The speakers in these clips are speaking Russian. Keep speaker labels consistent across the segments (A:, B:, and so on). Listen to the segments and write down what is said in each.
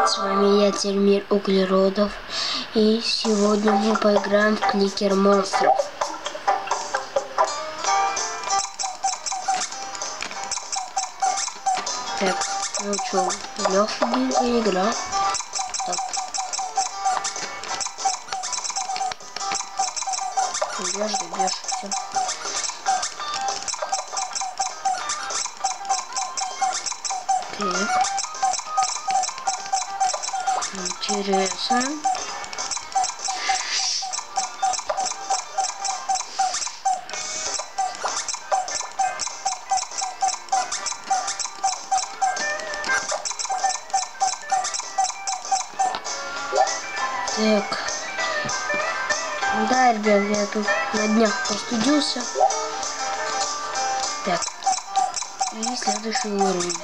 A: С вами я, Термир Углеродов, и сегодня мы поиграем в кликер монстров. Так, ну чё, легкая игра. Так. Бежь, все. Так. Интересно. Так. Да, ребят, я тут на днях простудился. Так. И следующий уровень.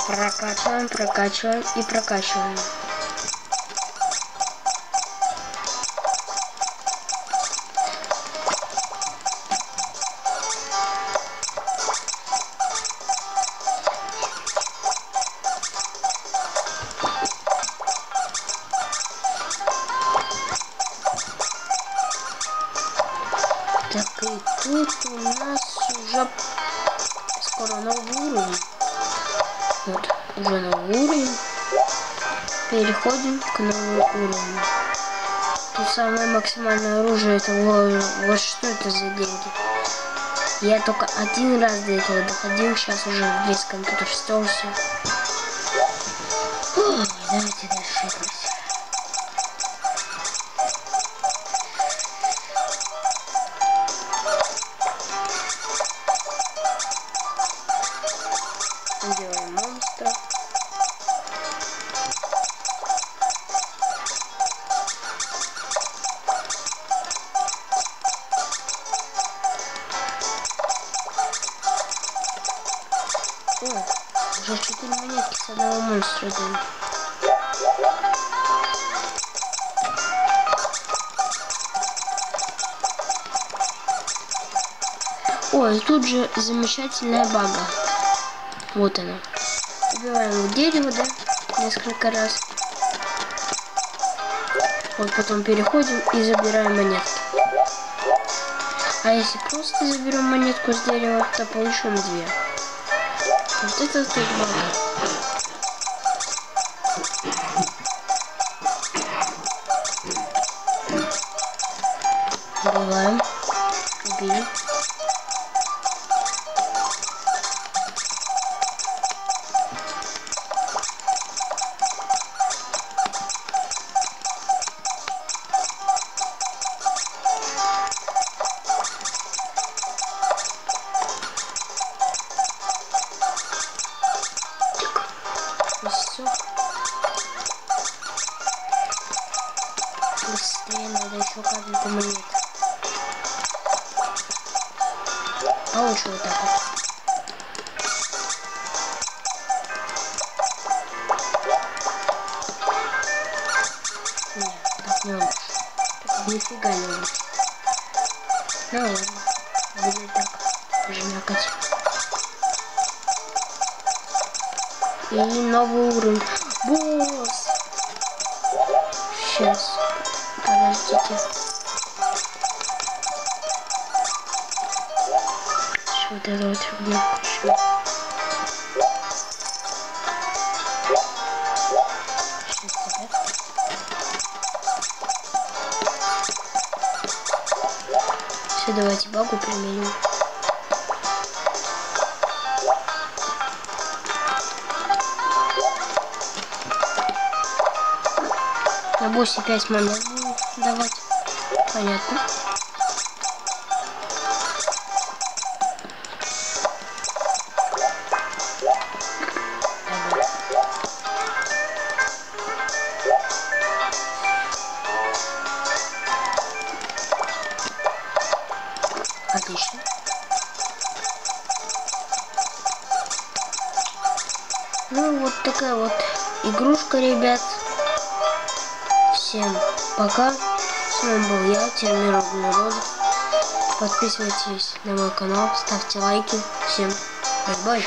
A: Прокачиваем и прокачиваем. Так, и тут у нас уже скоро новый уровень. Вот, уже новый уровень. Переходим к новому уровню. Тут самое максимальное оружие, это вот что это за деньги. Я только один раз до этого доходил, сейчас уже весь компьютер стерся. Ой, давайте дальше играть. Делаем монстра. О, уже 4 монетки с одного монстра дают. Ой, тут же замечательная бага. Вот она. Убиваем дерево, да, несколько раз. Вот потом переходим и забираем монетки. А если просто заберем монетку с дерева, то получим 2. Вот это тут бага. Убиваем. Убили. Все. Быстрее надо еще капельку монет. А лучше вот так вот. Нет, так не лучше. Так нифига не лучше. Ну ладно, будет так жмякать. И новый уровень. Босс! Сейчас. Подождите. Вот это вот фигня включу. Сейчас, ребят. Все, давайте багу применим. На боссе 5 монет будет давать. Понятно. Отлично. Ну вот такая вот игрушка, ребят. Всем пока. С вами был я, Термир Углеродов. Подписывайтесь на мой канал, ставьте лайки. Всем бай-бай.